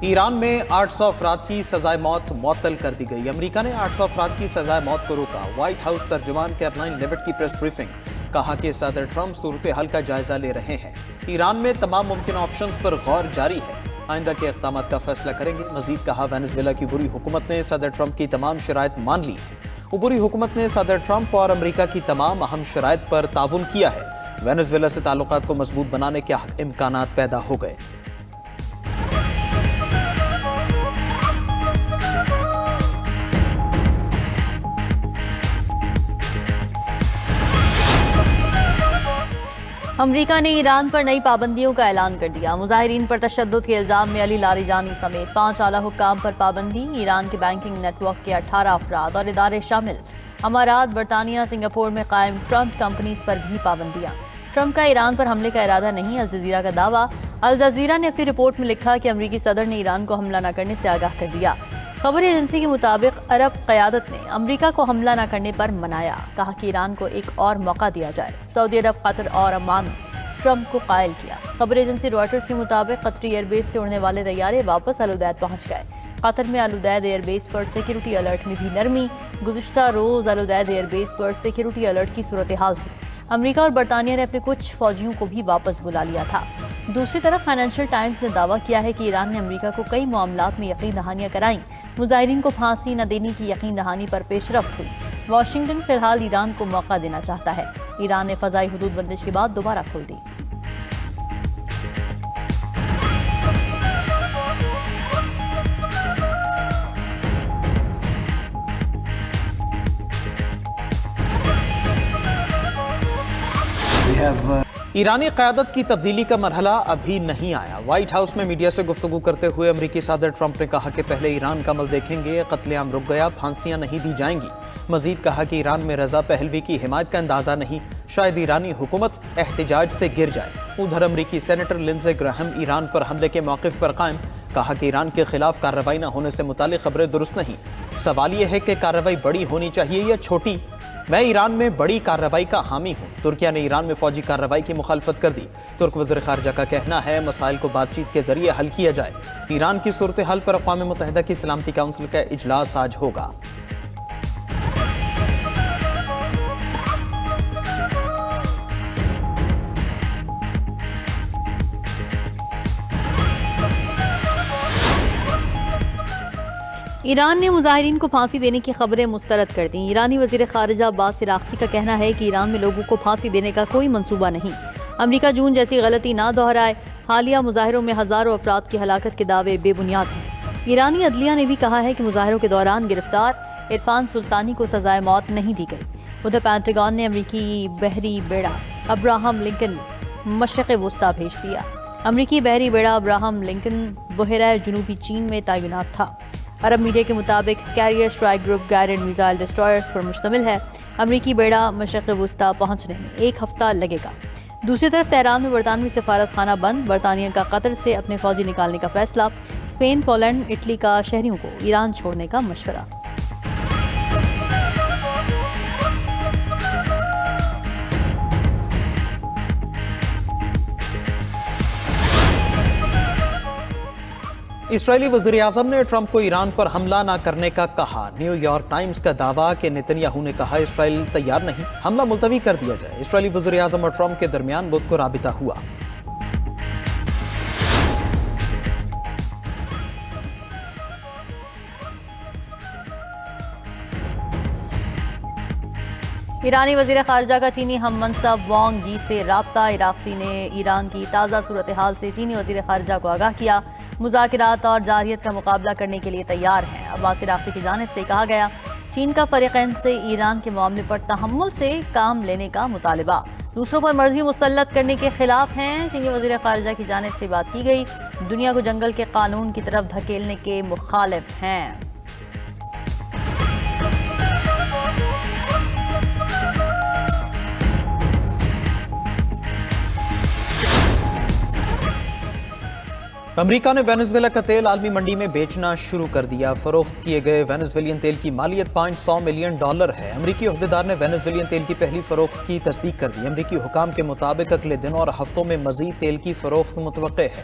ایران میں 800 افراد کی سزائے موت معطل کر دی گئی۔ امریکہ نے 800 افراد کی سزائے موت کو روکا۔ وائٹ ہاؤس ترجمان کیرولائن لیوٹ کی پریس بریفنگ، کہا کہ صدر ٹرمپ صورتحال کا جائزہ لے رہے ہیں۔ ایران میں تمام ممکنہ آپشنز پر غور جاری ہے، آئندہ کے اقدامات کا فیصلہ کریں گے۔ مزید کہا وینزویلا کی عبوری حکومت نے صدر ٹرمپ کی تمام شرائط مان لی ہیں۔ عبوری حکومت نے صدر ٹرمپ اور امریکہ کی تمام اہم شرائط پر تعاون کیا ہے۔ وینزویلا سے تعلقات کو مضبوط بنانے کے امکانات پیدا ہو گئے۔ امریکہ نے ایران پر نئی پابندیوں کا اعلان کر دیا۔ مظاہرین پر تشدد کے الزام میں علی لاریجانی سمیت 5 اعلیٰ حکام پر پابندی۔ ایران کے بینکنگ نیٹ ورک کے 18 افراد اور ادارے شامل امارات، برطانیہ، سنگاپور میں قائم فرنٹ کمپنیز پر بھی پابندیاں۔ ٹرمپ کا ایران پر حملے کا ارادہ نہیں، الجزیرہ کا دعویٰ۔ الجزیرہ نے اپنی رپورٹ میں لکھا کہ امریکی صدر نے ایران کو حملہ نہ کرنے سے آگاہ کر دیا۔ خبر ایجنسی کے مطابق عرب قیادت نے امریکہ کو حملہ نہ کرنے پر منایا، کہا کہ ایران کو ایک اور موقع دیا جائے۔ سعودی عرب، قطر اور عمان نے ٹرمپ کو قائل کیا۔ خبر ایجنسی روائٹرز کے مطابق قطری ایئر بیس سے اڑنے والے طیارے واپس الوداع پہنچ گئے۔ قطر میں الوداع ایئر بیس پر سیکیورٹی الرٹ میں بھی نرمی۔ گزشتہ روز الوداع ایئر بیس پر سیکیورٹی الرٹ کی صورتحال تھی۔ امریکہ اور برطانیہ نے اپنے کچھ فوجیوں کو بھی واپس بلا لیا تھا۔ دوسری طرف فائنینشل ٹائمز نے دعویٰ کیا ہے کہ ایران نے امریکہ کو کئی معاملات میں یقین دہانیاں کرائیں۔ مظاہرین کو پھانسی نہ دینے کی یقین دہانی پر پیش رفت ہوئی۔ واشنگٹن فی الحال ایران کو موقع دینا چاہتا ہے۔ ایران نے فضائی حدود بندش کے بعد دوبارہ کھول دی۔ ایرانی قیادت کی تبدیلی کا مرحلہ ابھی نہیں آیا۔ وائٹ ہاؤس میں میڈیا سے گفتگو کرتے ہوئے امریکی صدر ٹرمپ نے کہا کہ پہلے ایران کا عمل دیکھیں گے، قتل عام رک گیا، پھانسیاں نہیں دی جائیں گی۔ مزید کہا کہ ایران میں رضا پہلوی کی حمایت کا اندازہ نہیں، شاید ایرانی حکومت احتجاج سے گر جائے۔ ادھر امریکی سینیٹر لنزے گراہم ایران پر حملے کے موقف پر قائم، کہا کہ ایران کے خلاف کارروائی نہ ہونے سے متعلق خبریں درست نہیں۔ سوال یہ ہے کہ کارروائی بڑی ہونی چاہیے یا چھوٹی؟ میں ایران میں بڑی کارروائی کا حامی ہوں۔ ترکیہ نے ایران میں فوجی کارروائی کی مخالفت کر دی۔ ترک وزیر خارجہ کا کہنا ہے مسائل کو بات چیت کے ذریعے حل کیا جائے۔ ایران کی صورتحال پر اقوام متحدہ کی سلامتی کونسل کا اجلاس آج ہوگا۔ ایران نے مظاہرین کو پھانسی دینے کی خبریں مسترد کر دیں۔ ایرانی وزیر خارجہ عباس عراقچی کا کہنا ہے کہ ایران میں لوگوں کو پھانسی دینے کا کوئی منصوبہ نہیں۔ امریکہ جون جیسی غلطی نہ دہرائے۔ حالیہ مظاہروں میں ہزاروں افراد کی ہلاکت کے دعوے بے بنیاد ہیں۔ ایرانی عدلیہ نے بھی کہا ہے کہ مظاہروں کے دوران گرفتار عرفان سلطانی کو سزائے موت نہیں دی گئی۔ ادھر پینٹاگون نے امریکی بحری بیڑا ابراہم لنکن مشرق وسطیٰ بھیج دیا۔ امریکی بحری بیڑا ابراہم لنکن بحیرہ جنوبی چین میں تعینات تھا۔ عرب میڈیا کے مطابق carrier strike group guided missile destroyers پر مشتمل ہے۔ امریکی بیڑا مشرق وسطیٰ پہنچنے میں 1 ہفتہ لگے گا۔ دوسری طرف تہران میں برطانوی سفارت خانہ بند، برطانیہ کا قطر سے اپنے فوجی نکالنے کا فیصلہ، اسپین، پولینڈ، اٹلی کا شہریوں کو ایران چھوڑنے کا مشورہ۔ اسرائیلی وزیراعظم نے ٹرمپ کو ایران پر حملہ نہ کرنے کا کہا۔ نیو یارک ٹائمز کا دعویٰ کہ نتنیاہو نے کہا اسرائیل تیار نہیں، حملہ ملتوی کر دیا جائے۔ اسرائیلی وزیراعظم اور ٹرمپ کے درمیان بدھ کو رابطہ ہوا۔ ایرانی وزیر خارجہ کا چینی ہم منصب وانگ یی سے رابطہ۔ عراقچی نے ایران کی تازہ صورتحال سے چینی وزیر خارجہ کو آگاہ کیا۔ مذاکرات اور جارحیت کا مقابلہ کرنے کے لیے تیار ہیں۔ عباس عراقچی کی جانب سے کہا گیا چین کا فریقین سے ایران کے معاملے پر تحمل سے کام لینے کا مطالبہ، دوسروں پر مرضی مسلط کرنے کے خلاف ہیں۔ چینی وزیر خارجہ کی جانب سے بات کی گئی، دنیا کو جنگل کے قانون کی طرف دھکیلنے کے مخالف ہیں۔ امریکہ نے وینزویلا کا تیل عالمی منڈی میں بیچنا شروع کر دیا۔ فروخت کیے گئے وینزویلین تیل کی مالیت $500 ملین ہے۔ امریکی عہدیدار نے وینزویلین تیل کی پہلی فروخت کی تصدیق کر دی۔ امریکی حکام کے مطابق اگلے دنوں اور ہفتوں میں مزید تیل کی فروخت متوقع ہے۔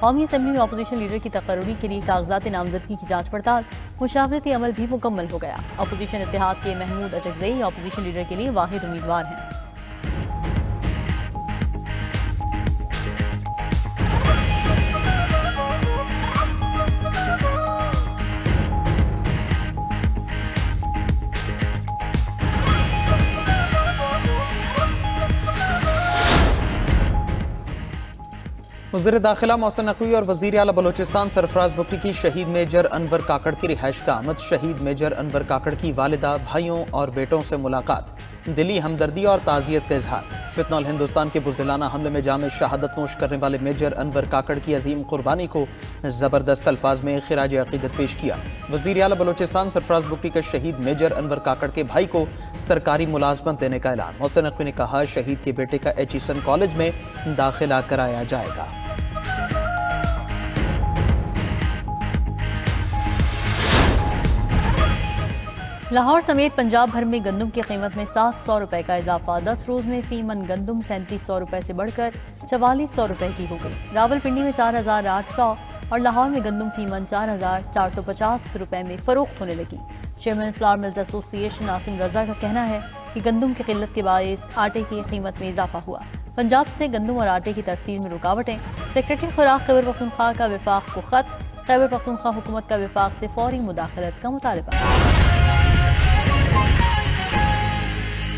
قومی اسمبلی میں اپوزیشن لیڈر کی تقرری کے لیے کاغذات نامزدگی کی جانچ پڑتال مشاورتی عمل بھی مکمل ہو گیا۔ اپوزیشن اتحاد کے محمود اچکزئی اپوزیشن لیڈر کے لیے واحد امیدوار ہیں۔ وزیر داخلہ محسن نقوی اور وزیر اعلیٰ بلوچستان سرفراز بگٹی کی شہید میجر انور کاکڑ کی رہائش کا آمد۔ شہید میجر انور کاکڑ کی والدہ، بھائیوں اور بیٹوں سے ملاقات، دلی ہمدردی اور تعزیت کا اظہار۔ فتنہ الہندوستان کے بزدلانہ حملے میں جامِ شہادت نوش کرنے والے میجر انور کاکڑ کی عظیم قربانی کو زبردست الفاظ میں خراج عقیدت پیش کیا۔ وزیر اعلیٰ بلوچستان سرفراز بگٹی کا شہید میجر انور کاکڑ کے بھائی کو سرکاری ملازمت دینے کا اعلان۔ محسن نقوی نے کہا شہید کے بیٹے کا ایچیسن کالج میں داخلہ کرایا جائے گا۔ لاہور سمیت پنجاب بھر میں گندم کی قیمت میں 700 روپے کا اضافہ، 10 روز میں فی من گندم 3700 روپے سے بڑھ کر 4400 روپے کی ہو گئی۔ راول پنڈی میں 4800 اور لاہور میں گندم فی من 4450 روپے میں فروخت ہونے لگی۔ چیئرمین فلاور ملز ایسوسی ایشن عاصم رضا کا کہنا ہے کہ گندم کی قلت کے باعث آٹے کی قیمت میں اضافہ ہوا۔ پنجاب سے گندم اور آٹے کی ترسیل میں رکاوٹیں، سیکریٹری خوراک خیبر پختونخوا کا وفاق کو خط، خیبر پختونخوا حکومت کا وفاق سے فوری مداخلت کا مطالبہ۔